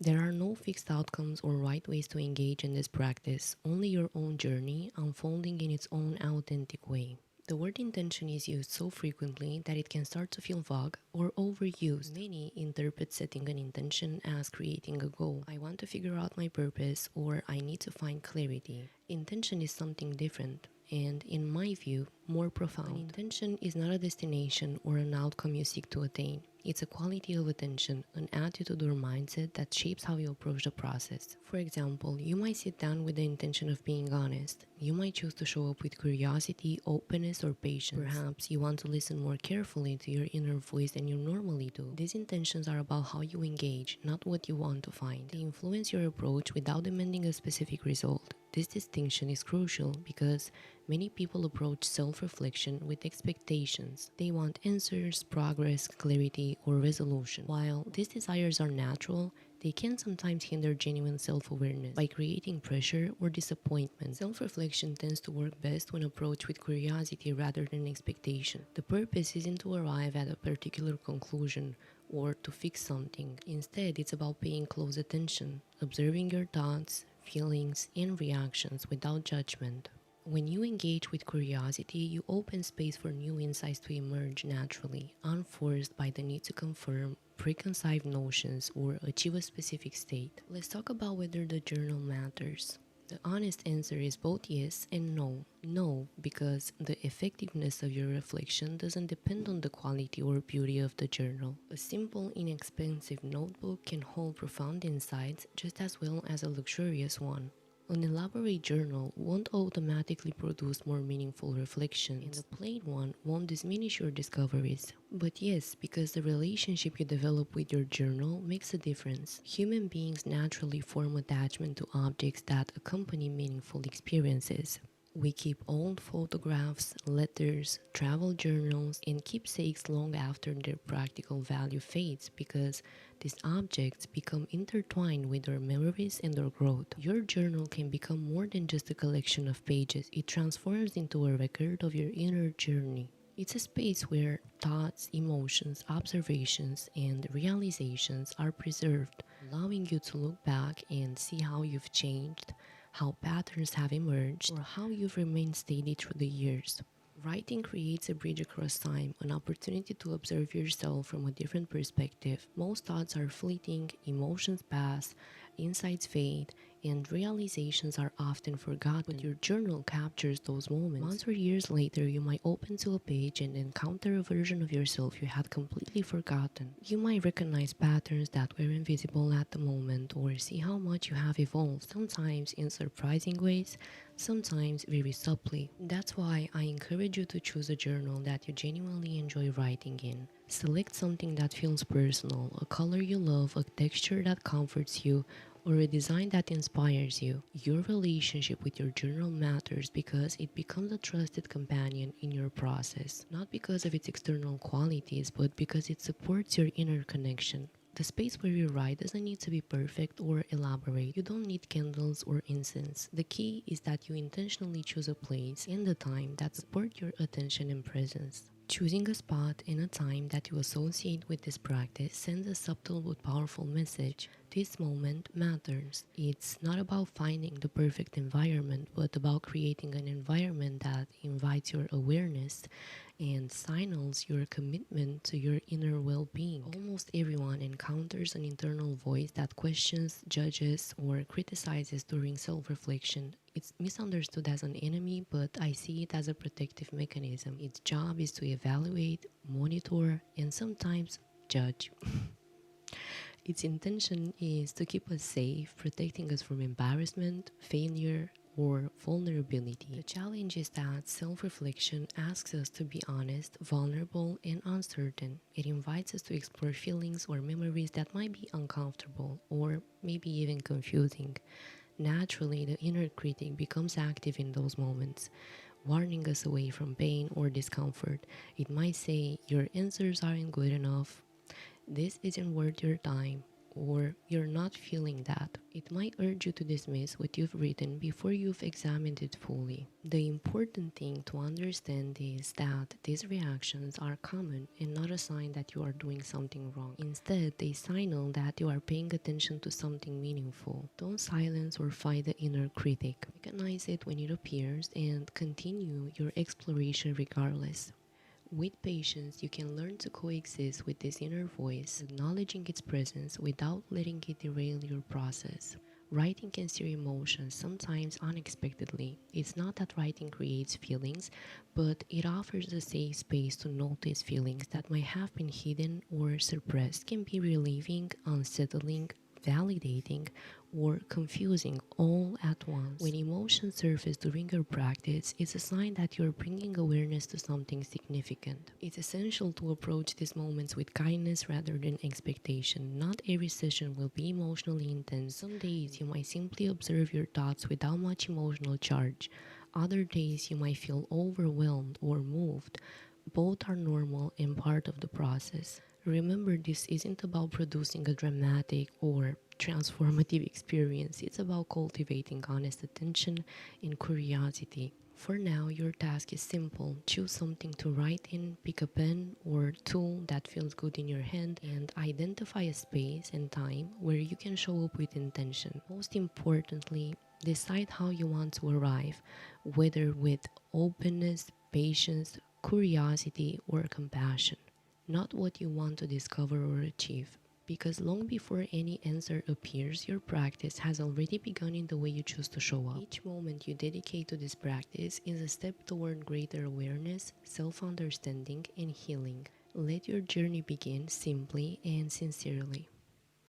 There are no fixed outcomes or right ways to engage in this practice, only your own journey unfolding in its own authentic way. The word intention is used so frequently that it can start to feel vague or overused. Many interpret setting an intention as creating a goal. I want to figure out my purpose, or I need to find clarity. Intention is something different, and in my view, more profound. An intention is not a destination or an outcome you seek to attain. It's a quality of attention, an attitude or mindset that shapes how you approach the process. For example, you might sit down with the intention of being honest. You might choose to show up with curiosity, openness, or patience. Perhaps you want to listen more carefully to your inner voice than you normally do. These intentions are about how you engage, not what you want to find. They influence your approach without demanding a specific result. This distinction is crucial because many people approach self-reflection with expectations. They want answers, progress, clarity, or resolution. While these desires are natural, they can sometimes hinder genuine self-awareness by creating pressure or disappointment. Self-reflection tends to work best when approached with curiosity rather than expectation. The purpose isn't to arrive at a particular conclusion or to fix something. Instead, it's about paying close attention, observing your thoughts, feelings, and reactions without judgment. When you engage with curiosity, you open space for new insights to emerge naturally, unforced by the need to confirm preconceived notions or achieve a specific state. Let's talk about whether the journal matters. The honest answer is both yes and no. No, because the effectiveness of your reflection doesn't depend on the quality or beauty of the journal. A simple, inexpensive notebook can hold profound insights just as well as a luxurious one. An elaborate journal won't automatically produce more meaningful reflections, and a plain one won't diminish your discoveries. But yes, because the relationship you develop with your journal makes a difference. Human beings naturally form attachment to objects that accompany meaningful experiences. We keep old photographs, letters, travel journals, and keepsakes long after their practical value fades because these objects become intertwined with our memories and our growth. Your journal can become more than just a collection of pages. It transforms into a record of your inner journey. It's a space where thoughts, emotions, observations, and realizations are preserved, allowing you to look back and see how you've changed, how patterns have emerged, or how you've remained steady through the years. Writing creates a bridge across time, an opportunity to observe yourself from a different perspective. Most thoughts are fleeting, emotions pass, insights fade, and realizations are often forgotten. But your journal captures those moments. Months or years later, you might open to a page and encounter a version of yourself you had completely forgotten. You might recognize patterns that were invisible at the moment or see how much you have evolved, sometimes in surprising ways, sometimes very subtly. That's why I encourage you to choose a journal that you genuinely enjoy writing in. Select something that feels personal, a color you love, a texture that comforts you, or a design that inspires you. Your relationship with your journal matters because it becomes a trusted companion in your process, not because of its external qualities, but because it supports your inner connection. The space where you write doesn't need to be perfect or elaborate. You don't need candles or incense. The key is that you intentionally choose a place and a time that support your attention and presence. Choosing a spot and a time that you associate with this practice sends a subtle but powerful message. This moment matters. It's not about finding the perfect environment, but about creating an environment that invites your awareness and signals your commitment to your inner well-being. Almost everyone encounters an internal voice that questions, judges, or criticizes during self-reflection. It's misunderstood as an enemy, but I see it as a protective mechanism. Its job is to evaluate, monitor, and sometimes judge. Its intention is to keep us safe, protecting us from embarrassment, failure, or vulnerability. The challenge is that self-reflection asks us to be honest, vulnerable, and uncertain. It invites us to explore feelings or memories that might be uncomfortable or maybe even confusing. Naturally, the inner critic becomes active in those moments, warning us away from pain or discomfort. It might say, "Your answers aren't good enough. This isn't worth your time," or you're not feeling that. It might urge you to dismiss what you've written before you've examined it fully. The important thing to understand is that these reactions are common and not a sign that you are doing something wrong. Instead, they signal that you are paying attention to something meaningful. Don't silence or fight the inner critic. Recognize it when it appears and continue your exploration regardless. With patience, you can learn to coexist with this inner voice, acknowledging its presence without letting it derail your process. Writing can stir emotions, sometimes unexpectedly. It's not that writing creates feelings, but it offers a safe space to notice feelings that might have been hidden or suppressed. It can be relieving, unsettling, validating, or confusing all at once. When emotions surface during your practice, it's a sign that you're bringing awareness to something significant. It's essential to approach these moments with kindness rather than expectation. Not every session will be emotionally intense. Some days you might simply observe your thoughts without much emotional charge. Other days you might feel overwhelmed or moved. Both are normal and part of the process. Remember, this isn't about producing a dramatic or transformative experience. It's about cultivating honest attention and curiosity. For now, your task is simple. Choose something to write in, pick a pen or tool that feels good in your hand, and identify a space and time where you can show up with intention. Most importantly, decide how you want to arrive, whether with openness, patience, curiosity, or compassion. Not what you want to discover or achieve. Because long before any answer appears, your practice has already begun in the way you choose to show up. Each moment you dedicate to this practice is a step toward greater awareness, self-understanding, and healing. Let your journey begin simply and sincerely.